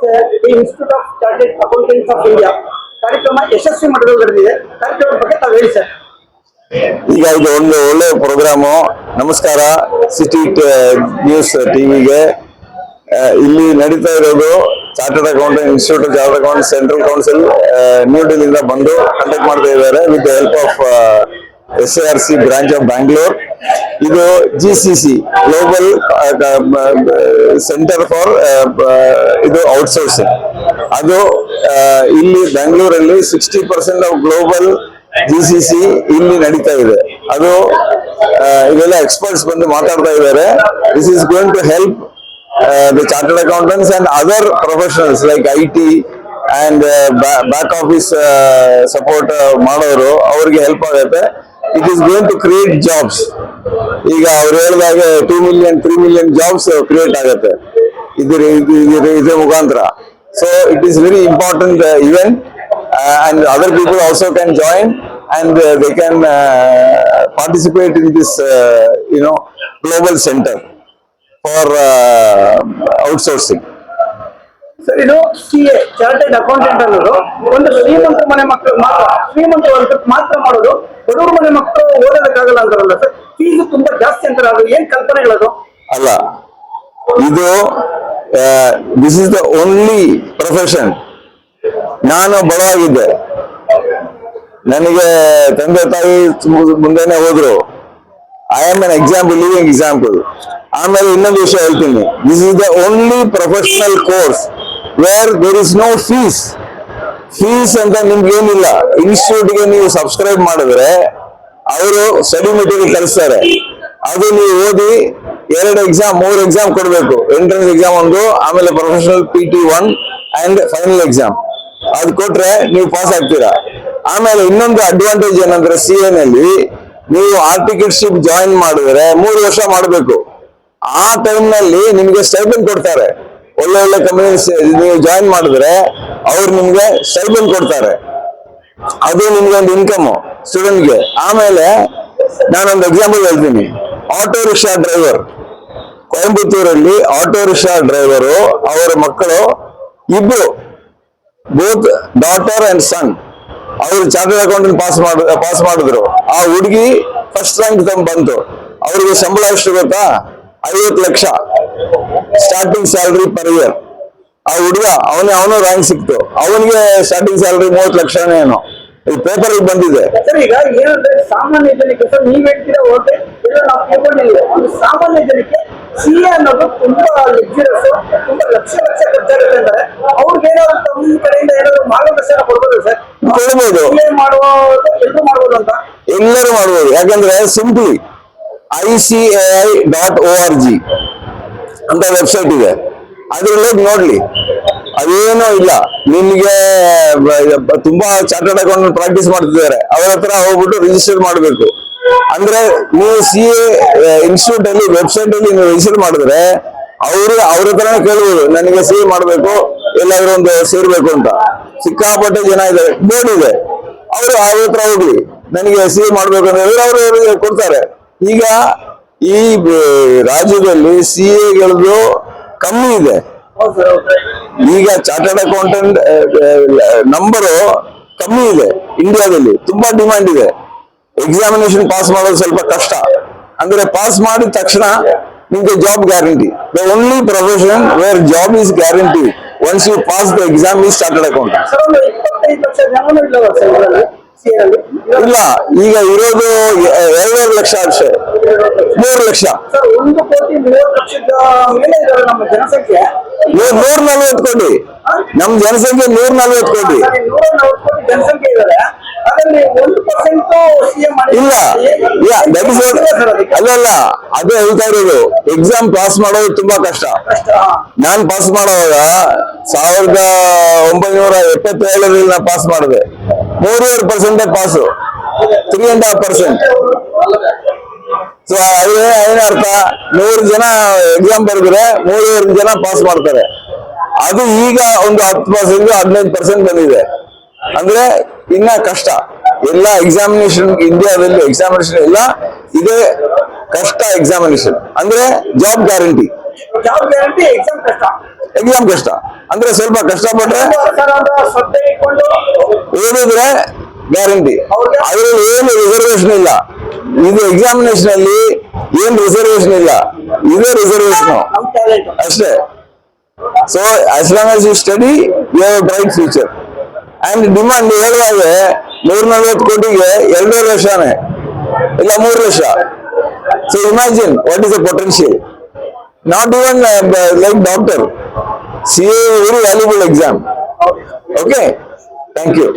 ಈ institute of chartered accountants of India ಕಾರ್ಯಕ್ರಮ ಯಶಸ್ವಿ ಮಟ್ಟದಲ್ಲಿ ನಡೆದಿದೆ. ಕಾರ್ಯಕ್ರಮದ ಬಗ್ಗೆ ತಾವು ಹೇಳಿ ಸರ್. ಈಗ ಇದು ಒಂದು ಒಳ್ಳೆ ಪ್ರೋಗ್ರಾಮು. ನಮಸ್ಕಾರ ಸಿಟಿ ನ್ಯೂಸ್ ಟಿವಿಗೆ. ಇಲ್ಲಿ ನಡೀತಾ ಇರೋದು chartered accountant institute of chartered account central council new ಡೆಲ್ಲಿಯಿಂದ ಬಂದು ಕಂಡಕ್ಟ್ ಮಾಡ್ತಾ ಇದ್ದಾರೆ with the help of SARC branch of Bangalore. ಇದು GCC ಗ್ಲೋಬಲ್ ಸೆಂಟರ್ ಫಾರ್ ಇದು ಔಟ್ಸೋರ್ಸಿಂಗ್. ಅದು ಇಲ್ಲಿ ಬ್ಯಾಂಗ್ಳೂರಲ್ಲಿ 60% ಆಫ್ ಗ್ಲೋಬಲ್ GCC ಇಲ್ಲಿ ನಡೀತಾ ಇದೆ. ಅದು ಇದೆಲ್ಲ ಎಕ್ಸ್ಪರ್ಟ್ಸ್ ಬಂದು ಮಾತಾಡ್ತಾ ಇದ್ದಾರೆ. This is going to help the chartered accountants and other professionals like IT and back office support ಮಾಡೋರು ಅವ್ರಿಗೆ ಹೆಲ್ಪ್ ಆಗುತ್ತೆ. It is going to create jobs. ಈಗ ಅವ್ರು ಹೇಳಿದಾಗ 2 million 3 million jobs ಕ್ರಿಯೇಟ್ ಆಗುತ್ತೆ ಇದ್ರ ಮುಖಾಂತರ. So it is very important event and other people also can join and they can participate in this global center for outsourcing. Sir, ಇದು CA chartered accountant ಅನ್ನೋದು ಒಂದು ಶ್ರೀಮಂತ ಮನೆ ಮಕ್ಕಳು ಮಾತ್ರ, ಶ್ರೀಮಂತ ವರ್ಗಕ್ಕೆ ಮಾತ್ರ ಮಾಡೋದು. ಬಡವರು ಮನೆ ಮಕ್ಕಳು ಓದೋದಕ್ಕಾಗಲ್ಲ ಅಂತಾರಲ್ಲ ಸರ್, ಫೀಸ್ ತುಂಬಾ ಜಾಸ್ತಿ ಅಂತಾರೆ. ಅದು ಏನ್ ಕಲ್ಪನೆಗಳದು? ಅಲ್ಲ, ಇದು this is the only profession. ನಾನು ಬಡವಾಗಿದ್ದೆ, ನನಗೆ ತಂದೆ ತಾಯಿ ಮುಂದೆನೆ ಹೋದ್ರು. I am an example, living example. ಆಮೇಲೆ ಇನ್ನೊಂದು ವಿಷಯ ಹೇಳ್ತೀನಿ. This is the only professional course where there is no fees. Fees ಅಂತ ನಿಮ್ಗೆ ಏನಿಲ್ಲ. ಇನ್ಸ್ಟಿಟ್ಯೂಟ್ಗೆ ನೀವು ಸಬ್ಸ್ಕ್ರೈಬ್ ಮಾಡಿದ್ರೆ ಅವರು ಸ್ಟಡಿ ಮೆಟೀರಿಯಲ್ ಕಲಿಸ್ತಾರೆ. ಅದು ನೀವು ಓದಿ 2 ಎಕ್ಸಾಮ್ 3 ಎಕ್ಸಾಮ್ ಕೊಡ್ಬೇಕು. ಎಂಟ್ರೆನ್ಸ್ ಎಕ್ಸಾಮ್ ಒಂದು, ಆಮೇಲೆ professional PT 1 and final exam. ಅದು ಕೊಟ್ರೆ ನೀವು ಪಾಸ್ ಆಗ್ತೀರಾ. ಆಮೇಲೆ ಇನ್ನೊಂದು ಅಡ್ವಾಂಟೇಜ್ ಏನಂದ್ರೆ CA ನಲ್ಲಿ ನೀವು ಆರ್ಟಿಕಲ್ಶಿಪ್ ಜಾಯಿನ್ ಮಾಡಿದ್ರೆ 3 ವರ್ಷ ಮಾಡಬೇಕು. ಆ ಟೈಮ್ ನಲ್ಲಿ ನಿಮ್ಗೆ ಸ್ಟೈಪೆಂಡ್ ಕೊಡ್ತಾರೆ. ಒಳ್ಳೆ ಒಳ್ಳೆ ಕಂಪನೀಸ್ ನೀವು ಜಾಯಿನ್ ಮಾಡಿದ್ರೆ ಅವ್ರು ನಿಮ್ಗೆ ಸ್ಟೈಪೆಂಡ್ ಕೊಡ್ತಾರೆ. ಅದು ನಿಮ್ಗೆ ಒಂದು ಇನ್ಕಮ್ ಸ್ಟೂಡೆಂಟ್ಗೆ. ಆಮೇಲೆ ನಾನೊಂದು ಎಕ್ಸಾಂಪಲ್ ಹೇಳ್ತೀನಿ. ಆಟೋ ರಿಕ್ಷಾ ಡ್ರೈವರ್, ಕೊಯಂಬತ್ತೂರಲ್ಲಿ ಆಟೋ ರಿಕ್ಷಾ ಡ್ರೈವರು, ಅವರ ಮಕ್ಕಳು ಇಬ್ರು, ಬೋತ್ ಡಾಟರ್ ಅಂಡ್ ಸನ್, ಅವರು ಚಾರ್ಟರ್ಡ್ ಅಕೌಂಟೆಂಟ್ ಪಾಸ್ ಮಾಡಿದ್ರು. ಆ ಹುಡುಗಿ ಫಸ್ಟ್ ರ್ಯಾಂಕ್ ಬಂತು. ಅವ್ರಿಗೆ ಸಂಬಳ ಎಷ್ಟು ಗೊತ್ತಾ? 50 lakh starting salary per year. ಆ ಹುಡುಗ ಅವನು ರ್ಯಾಂಕ್ ಸಿಕ್ತು. ಅವನಿಗೆ ಸ್ಟಾರ್ಟಿಂಗ್ ಸ್ಯಾಲರಿ 30 ಲಕ್ಷನೇ ಏನೋ. ಈ ಪೇಪರ್ ಬಂದಿದೆ. ಸರ್, ಈಗ ಏನಂದ್ರೆ ಸಾಮಾನ್ಯ ಜನಕ್ಕೆ, ಸರ್ ನೀವ್ ಹೇಳ್ತೀರಾ ಓಕೆ, ನಾವು ಕೇಳ್ಕೊಂಡಿಲ್ಲ. ಒಂದು ಸಾಮಾನ್ಯ ಜನಕ್ಕೆ CA ಅನ್ನೋದು ತುಂಬಾ ಲೆಕ್ಚರರ್ಸ್, ತುಂಬಾ ಲಕ್ಷ ಖರ್ಚಾಗುತ್ತೆ ಅಂತಾರೆ. ಅವ್ರಿಗೆ ಏನಾದ್ರು ತಮ್ಮ ಕಡೆಯಿಂದ ಏನಾದ್ರು ಮಾರ್ಗದರ್ಶನ ಕೊಡ್ಬೋದು ಸರ್? ಕೊಡ್ಬೋದು, ಎಲ್ಲರೂ ಮಾಡ್ಬೋದು ಅಂತ. ಎಲ್ಲರೂ ಮಾಡ್ಬೋದು. ಯಾಕಂದ್ರೆ ಸಿಂಪ್ಲಿ ICAI.org ಅಂತ ವೆಬ್ಸೈಟ್ ಇದೆ. ಅದ್ರಲ್ಲಿ ನೋಡ್ಲಿ, ಅದೇನೋ ಇಲ್ಲ. ನಿಮ್ಗೆ ತುಂಬಾ ಚಾರ್ಟರ್ಡ್ ಅಕೌಂಟೆಂಟ್ ಪ್ರಾಕ್ಟೀಸ್ ಮಾಡ್ತಿದ್ದಾರೆ, ಅವ್ರ ಹತ್ರ ಹೋಗ್ಬಿಟ್ಟು ರಿಜಿಸ್ಟರ್ ಮಾಡ್ಬೇಕು. ಅಂದ್ರೆ ನೀವು CA ಇನ್ಸ್ಟಿಟ್ಯೂಟ್ ಅಲ್ಲಿ ವೆಬ್ಸೈಟ್ ಅಲ್ಲಿ ನೀವು ರಿಜಿಸ್ಟರ್ ಮಾಡಿದ್ರೆ ಅವ್ರ ಹತ್ರನೇ ಕೇಳ್ಬೋದು, ನನಗೆ CA ಮಾಡ್ಬೇಕು, ಎಲ್ಲಾದ್ರೂ ಒಂದು ಸೇರ್ಬೇಕು ಅಂತ. ಸಿಕ್ಕಾಪಟ್ಟೆ ಜನ ಇದ್ದಾರೆ, ಬೋರ್ಡ್ ಇದೆ. ಅವ್ರ ಹತ್ರ ಹೋಗ್ಲಿ, ನನಗೆ CA ಮಾಡ್ಬೇಕು ಅಂತ ಹೇಳಿದ್ರೆ ಅವರು ಕೊಡ್ತಾರೆ. ಈಗ ಈ ರಾಜ್ಯದಲ್ಲಿ CAಗಳದ್ದು ಕಮ್ಮಿ ಇದೆ. ಈಗ ಚಾರ್ಟರ್ಡ್ ಅಕೌಂಟೆಂಟ್ ನಂಬರು ಕಮ್ಮಿ ಇದೆ. ಇಂಡಿಯಾದಲ್ಲಿ ತುಂಬಾ ಡಿಮ್ಯಾಂಡ್ ಇದೆ. ಎಕ್ಸಾಮಿನೇಷನ್ ಪಾಸ್ ಮಾಡೋದು ಸ್ವಲ್ಪ ಕಷ್ಟ. ಅಂದ್ರೆ ಪಾಸ್ ಮಾಡಿದ ತಕ್ಷಣ ನಿಮ್ಗೆ job guarantee. The only profession where job is guarantee once you pass the exam is chartered accountant. ಇಲ್ಲ, ಈಗ ಇರೋದು 2 ಲಕ್ಷ ಅಷ್ಟೇ. 3 ಲಕ್ಷ. 140 ಕೋಟಿ. ನಮ್ ಜನಸಂಖ್ಯೆ 140 ಕೋಟಿ. ಇಲ್ಲ, ಅಲ್ಲಲ್ಲ, ಅದೇ ಹೇಳ್ತಾ ಇರೋದು. ಎಕ್ಸಾಮ್ ಪಾಸ್ ಮಾಡೋದು ತುಂಬಾ ಕಷ್ಟ. ನಾನ್ ಪಾಸ್ ಮಾಡುವಾಗ 1977 ನಾ ಪಾಸ್ ಮಾಡಿದೆ. 3.5% ಪಾಸು, 3.5%. ಸೊ ಅದೇ ಏನರ್ಥ, 100 ಜನ ಎಕ್ಸಾಮ್ ಬರೆದ್ರೆ 3 ಜನ ಪಾಸ್ ಮಾಡ್ತಾರೆ. ಅದು ಈಗ ಒಂದು 10% 15% ಬಂದಿದೆ. ಅಂದ್ರೆ ಇನ್ನ ಕಷ್ಟ. ಎಲ್ಲ ಎಕ್ಸಾಮಿನೇಷನ್ ಇಂಡಿಯಾದಲ್ಲಿ ಎಕ್ಸಾಮಿನೇಷನ್ ಎಲ್ಲ ಇದೆ ಕಷ್ಟ. ಎಕ್ಸಾಮಿನೇಷನ್ ಅಂದ್ರೆ job guarantee. Job guarantee, exam ಕಷ್ಟ. ಎಕ್ಸಾಮ್ ಕಷ್ಟ. ಅಂದ್ರೆ ಸ್ವಲ್ಪ ಕಷ್ಟಪಟ್ರೆ ಸರ್ ಒಂದು ಶ್ರದ್ಧೆ ಇಟ್ಕೊಂಡು ಓದಿದ್ರೆ ಗ್ಯಾರಂಟಿ. ಅದ್ರಲ್ಲಿ ಏನು ರಿಸರ್ವೇಶನ್ ಇಲ್ಲ. ಇದು ಎಕ್ಸಾಮಿನೇಷನ್ ಅಲ್ಲಿ ಏನ್ ರಿಸರ್ವೇಶನ್ ಇಲ್ಲ, ಇದೇ ರಿಸರ್ವೇಶನ್ ನಮ್ ಟ್ಯಾಲೆಂಟ್. ಅಷ್ಟೇ. So as long as you study you have bright future. And demand ಹೇಳಿದಾಗೆ 140 ಕೋಟಿಗೆ 2.5 ಲಕ್ಷನೇ ಇಲ್ಲ 3 lakh. So imagine what is the potential. Not even like doctor. CA very valuable exam. Okay, thank you.